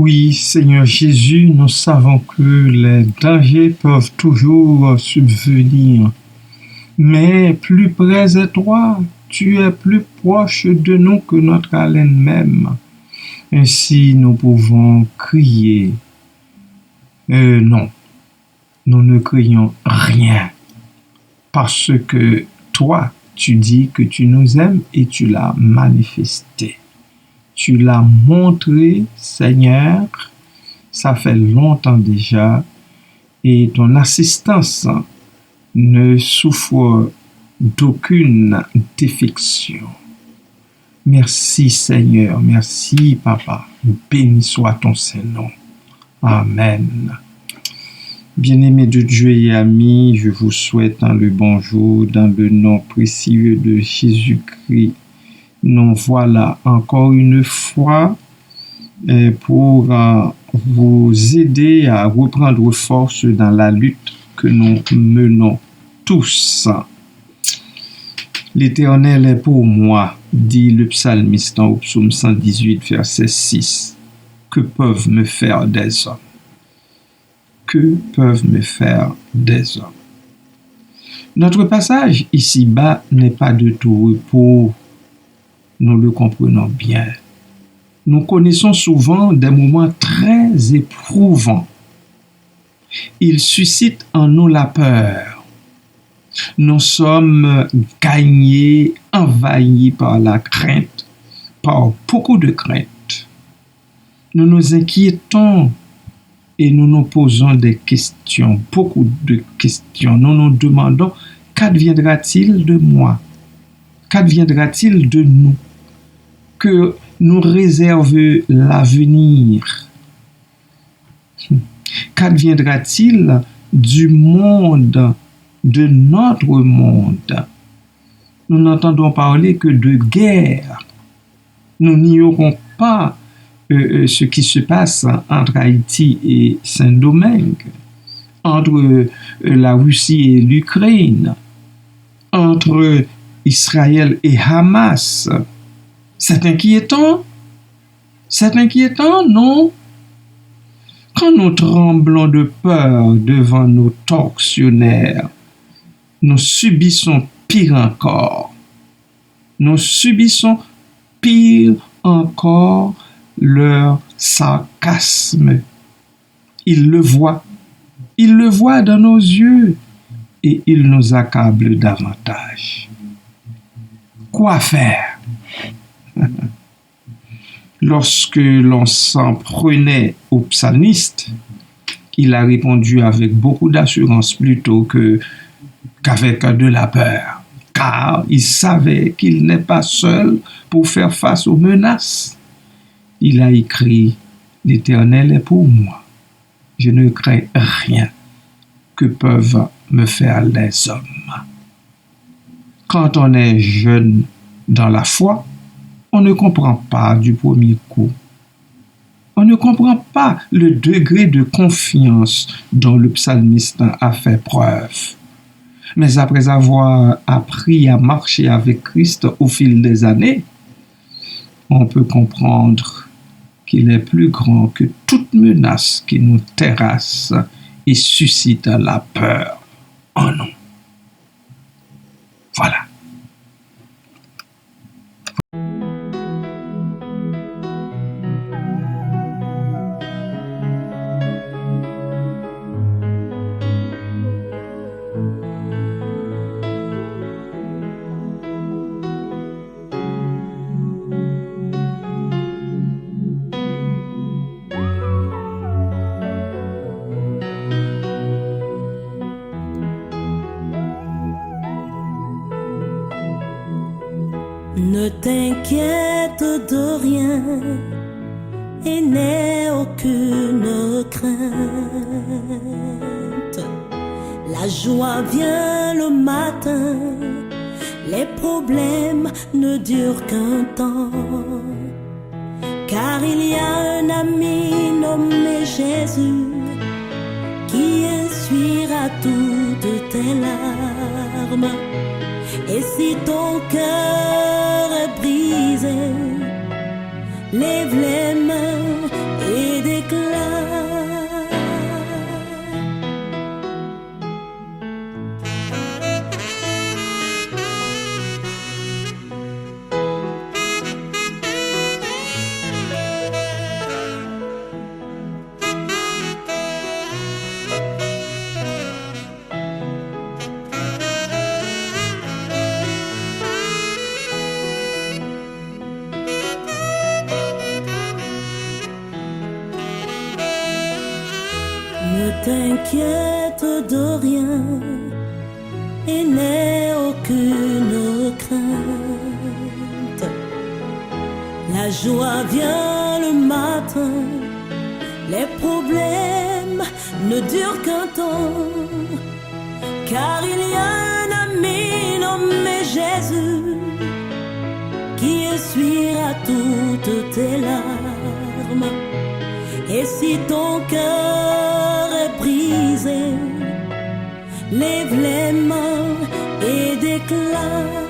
Oui, Seigneur Jésus, nous savons que les dangers peuvent toujours subvenir. Mais plus près est toi, tu es plus proche de nous que notre haleine même. Ainsi, nous pouvons crier. Non, nous ne crions rien. Parce que toi, tu dis que tu nous aimes et tu l'as manifesté. Tu l'as montré, Seigneur, ça fait longtemps déjà, et ton assistance ne souffre d'aucune défection. Merci Seigneur, merci Papa, béni soit ton Saint-Nom. Amen. Bien-aimés de Dieu et amis, je vous souhaite le bonjour dans le nom précieux de Jésus-Christ. Nous voilà encore une fois pour vous aider à reprendre force dans la lutte que nous menons tous. L'Éternel est pour moi, dit le psalmiste au psaume 118, verset 6. Que peuvent me faire des hommes? Que peuvent me faire des hommes? Notre passage ici-bas n'est pas de tout repos. Nous le comprenons bien. Nous connaissons souvent des moments très éprouvants. Ils suscitent en nous la peur. Nous sommes gagnés, envahis par la crainte, par beaucoup de crainte. Nous nous inquiétons et nous nous posons des questions, beaucoup de questions. Nous nous demandons, qu'adviendra-t-il de moi? Qu'adviendra-t-il de nous? Que nous réserve l'avenir? Qu'adviendra-t-il du monde, de notre monde? Nous n'entendons parler que de guerre. Nous n'ignorons pas ce qui se passe entre Haïti et Saint-Domingue, entre la Russie et l'Ukraine, entre Israël et Hamas. C'est inquiétant? C'est inquiétant, non? Quand nous tremblons de peur devant nos tortionnaires, nous subissons pire encore. Nous subissons pire encore leur sarcasme. Ils le voient. Ils le voient dans nos yeux et ils nous accablent davantage. Quoi faire? Lorsque l'on s'en prenait au psalmiste, il a répondu avec beaucoup d'assurance plutôt qu'avec de la peur, car il savait qu'il n'est pas seul pour faire face aux menaces. Il a écrit, l'Éternel est pour moi, je ne crains rien que peuvent me faire les hommes. Quand on est jeune dans la foi, on ne comprend pas du premier coup. On ne comprend pas le degré de confiance dont le psalmiste a fait preuve. Mais après avoir appris à marcher avec Christ au fil des années, on peut comprendre qu'il est plus grand que toute menace qui nous terrasse et suscite la peur en nous. Voilà. Ne t'inquiète de rien et n'aie aucune crainte. La joie vient le matin, les problèmes ne durent qu'un temps. Car il y a un ami nommé Jésus qui essuiera toutes tes larmes. Et si ton cœur est brisé, lève les mains et déclare s'inquiète de rien et n'ait aucune crainte. La joie vient le matin, les problèmes ne durent qu'un temps, car il y a un ami nommé Jésus qui essuiera toutes tes larmes. Et si ton cœur est brisé, lève les mains et déclare: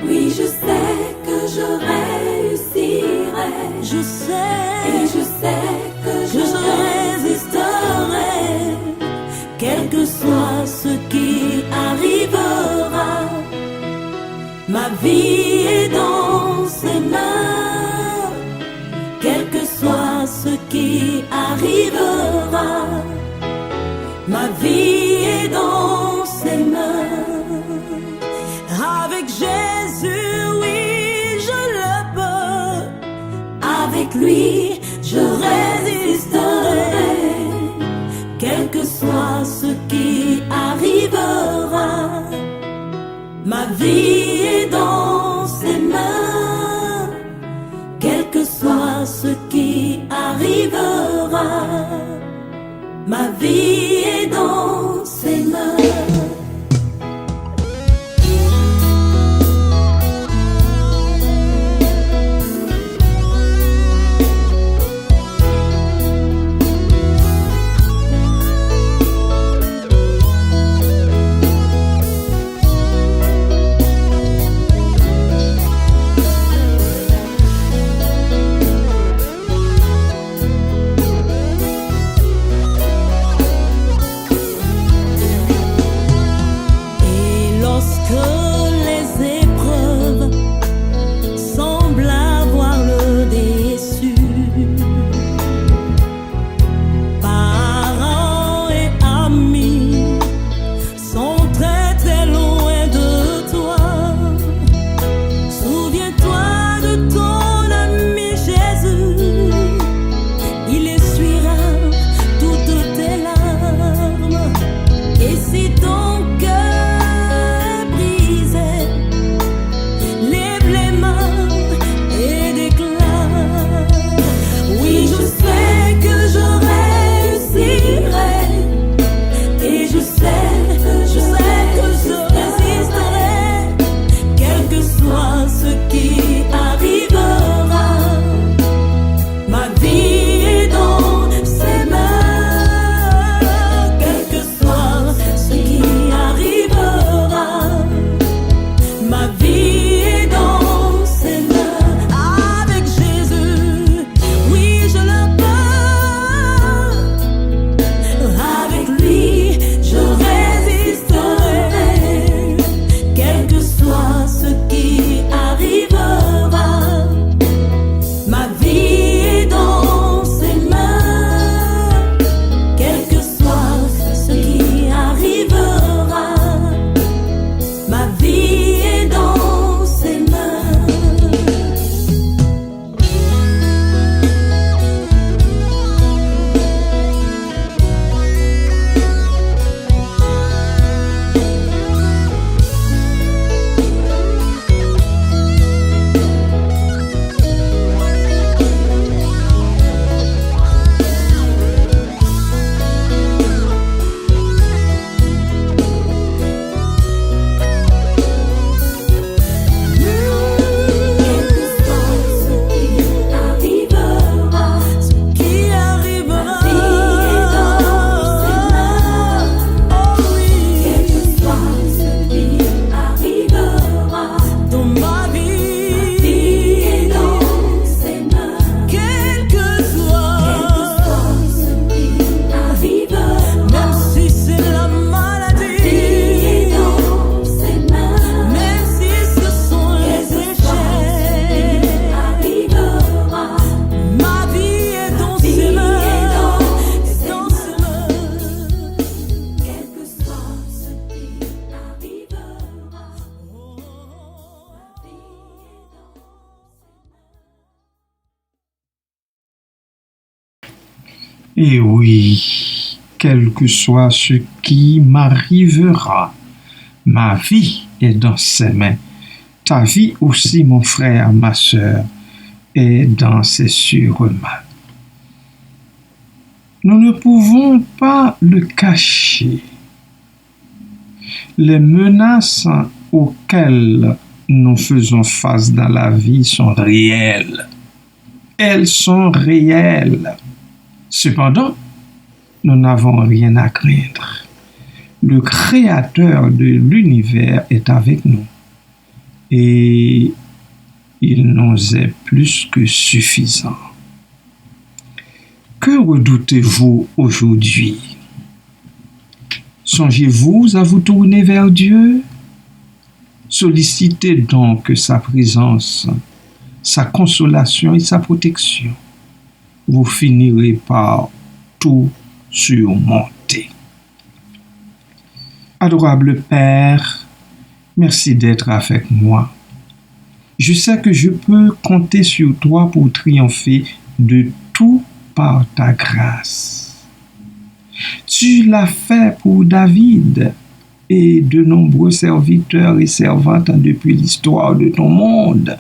oui, je sais que je réussirai. Je sais, et je sais que je résisterai, quel que soit ce qui arrivera. Ma vie est dans ses mains, quel que soit ce qui arrivera. Ma vie est dans ses mains. Avec Jésus, oui, je le peux. Avec lui, je résisterai, quel que soit ce qui arrivera. Ma vie est dans ses mains, quel que soit ce qui arrivera. Ma vie est dans ses mains. Et oui, quel que soit ce qui m'arrivera. Ma vie est dans ses mains. Ta vie aussi, mon frère, ma sœur, est dans ses sûres mains. Nous ne pouvons pas le cacher. Les menaces auxquelles nous faisons face dans la vie sont réelles. Elles sont réelles. Cependant, nous n'avons rien à craindre. Le Créateur de l'univers est avec nous et il nous est plus que suffisant. Que redoutez-vous aujourd'hui? Songez-vous à vous tourner vers Dieu? Sollicitez donc sa présence, sa consolation et sa protection. Vous finirez par tout surmonter. Adorable Père, merci d'être avec moi. Je sais que je peux compter sur toi pour triompher de tout par ta grâce. Tu l'as fait pour David et de nombreux serviteurs et servantes depuis l'histoire de ton monde.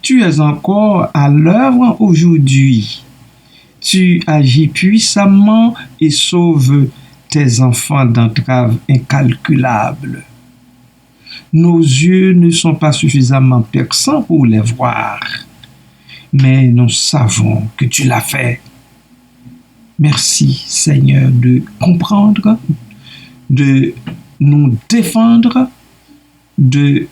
Tu es encore à l'œuvre aujourd'hui. Tu agis puissamment et sauves tes enfants d'entraves incalculables. Nos yeux ne sont pas suffisamment perçants pour les voir, mais nous savons que tu l'as fait. Merci, Seigneur, de comprendre, de nous défendre de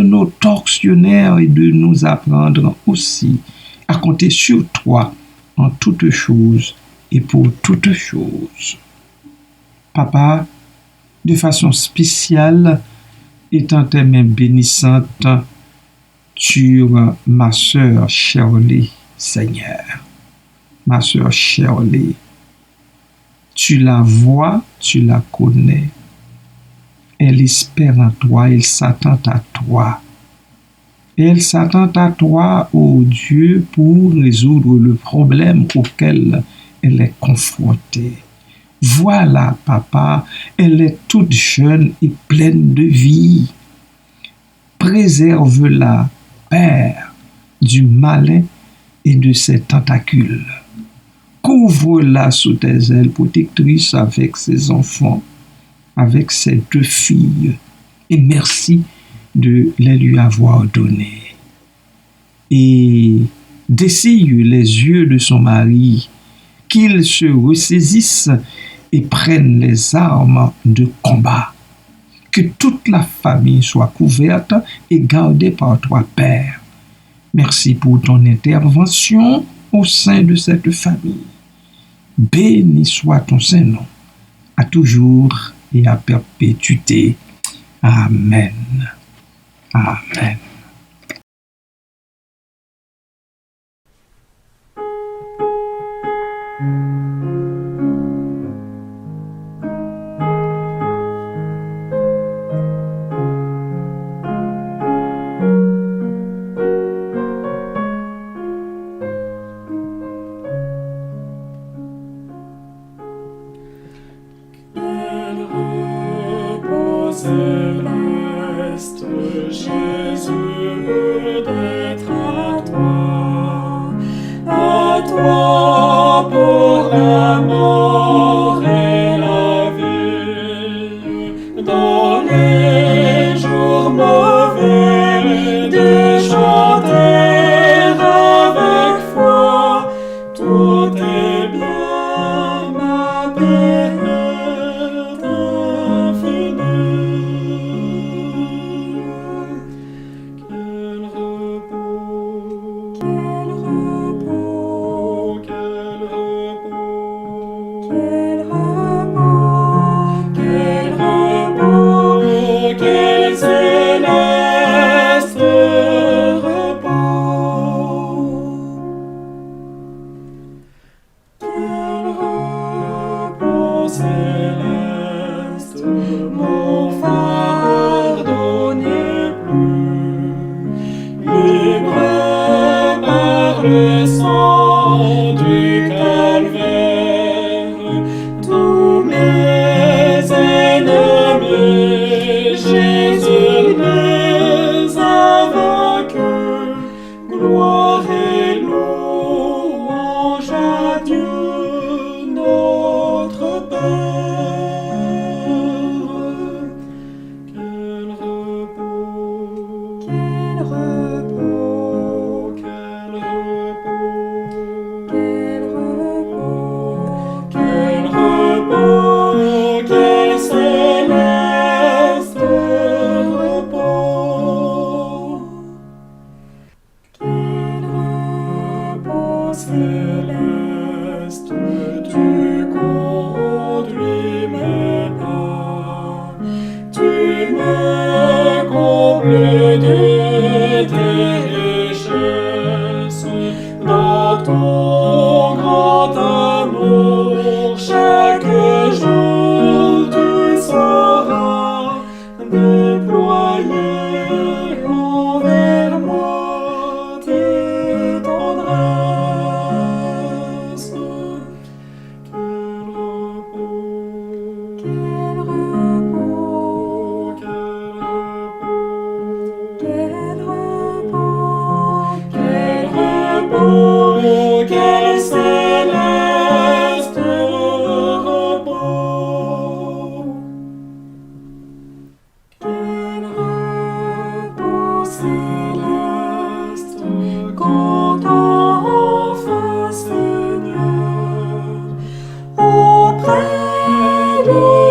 nos tortionnaires et de nous apprendre aussi à compter sur toi en toutes choses et pour toutes choses. Papa, de façon spéciale, étends tes mains bénissantes sur ma sœur Shirley, Seigneur. Ma sœur Shirley, tu la vois, tu la connais. Elle espère en toi, elle s'attend à toi. Elle s'attend à toi, ô Dieu, pour résoudre le problème auquel elle est confrontée. Voilà, papa, elle est toute jeune et pleine de vie. Préserve-la, Père, du malin et de ses tentacules. Couvre-la sous tes ailes protectrices avec ses enfants, avec ses 2 filles, et merci de les lui avoir données. Et dessille les yeux de son mari, qu'il se ressaisisse et prenne les armes de combat. Que toute la famille soit couverte et gardée par toi, Père. Merci pour ton intervention au sein de cette famille. Béni soit ton Saint-Nom, à toujours et à perpétuité. Amen. Amen. Céleste, Jésus veut d'être à toi pour la mort et la vie, dans les jours mauvais, de chanter avec foi, tout est bien, ma paix est infinie. Quel repos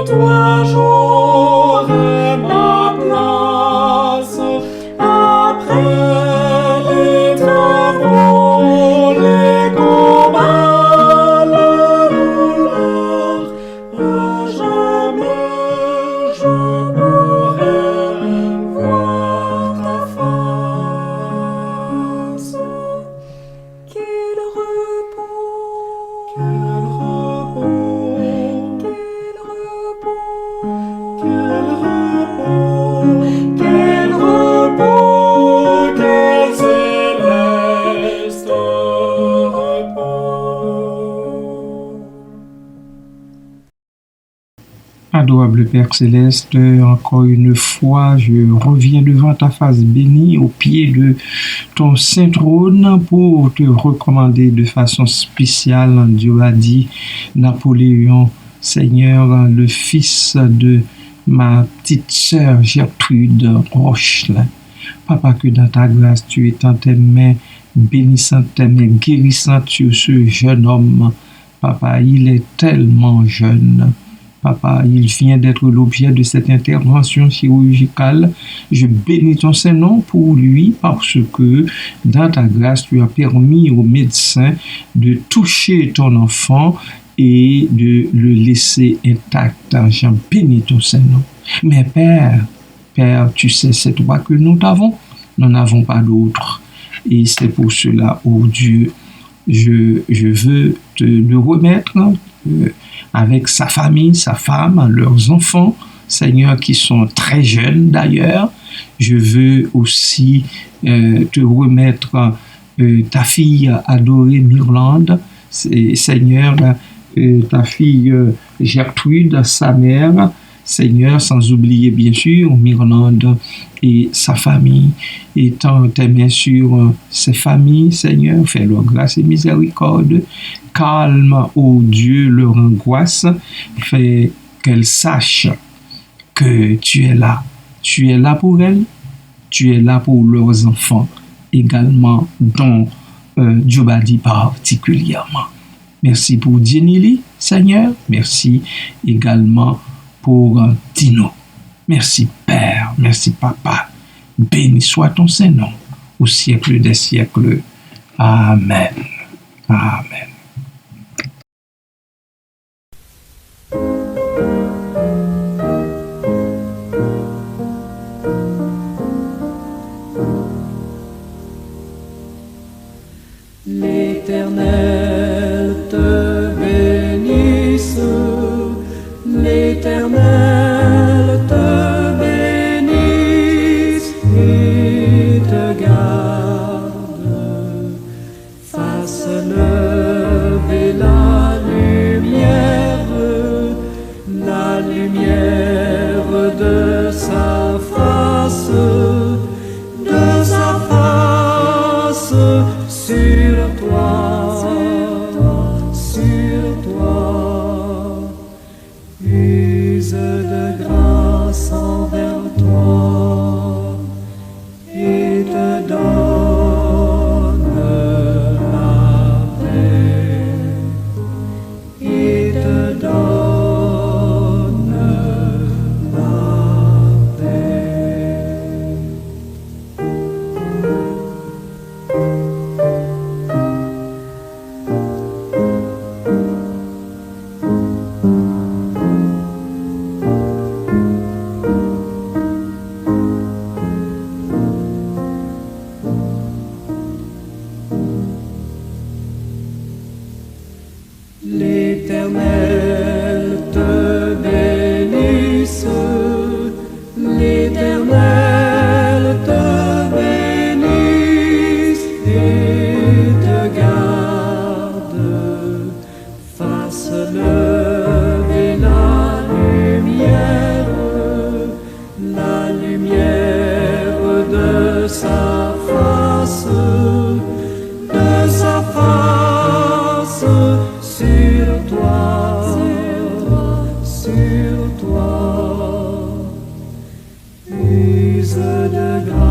pour toi j'aurai ma place. Après les travaux, les combats, la douleur, jamais je pourrai voir ta face. Quel repos, Quel repos, quel repos, quel repos, quel repos, quel céleste repos. Adorable Père Céleste, encore une fois, je reviens devant ta face bénie au pied de ton saint trône pour te recommander de façon spéciale, Dieu a dit, Napoléon, Seigneur, le fils de ma petite sœur Gertrude Rochelin. Papa, que dans ta grâce, tu étends tes mains bénissantes, tes mains guérissantes sur ce jeune homme. Papa, il est tellement jeune. Papa, il vient d'être l'objet de cette intervention chirurgicale. Je bénis ton Saint-Nom pour lui parce que dans ta grâce, tu as permis aux médecins de toucher ton enfant et de le laisser intact. J'en bénis ton Saint-Nom. Mais Père, tu sais, c'est toi que nous t'avons. Nous n'avons pas d'autre. Et c'est pour cela, oh Dieu, je veux te le remettre avec sa famille, sa femme, leurs enfants, Seigneur, qui sont très jeunes d'ailleurs. Je veux aussi te remettre ta fille adorée Myrlande, Seigneur, ta fille Gertrude, sa mère, Seigneur, sans oublier bien sûr Myrlande et sa famille, étant tes mains sur ces familles, Seigneur, fais-leur grâce et miséricorde, calme, ô Dieu, leur angoisse, fais qu'elles sachent que tu es là pour elles, tu es là pour leurs enfants également, dont Djobadi particulièrement. Merci pour Dienili, Seigneur, merci également pour Tino. Merci Père, merci Papa. Béni soit ton Saint-Nom au siècle des siècles. Amen. Amen. L'Éternel te bénisse, l'Éternel te bénisse et te garde, fasse lever la lumière de sa face sur toi, use de grâce envers toi et te donne la paix, et te donne la paix. L'Éternel te bénisse, l'Éternel te bénisse et te garde, fasse lever la lumière de sa face sur toi, use de grâce.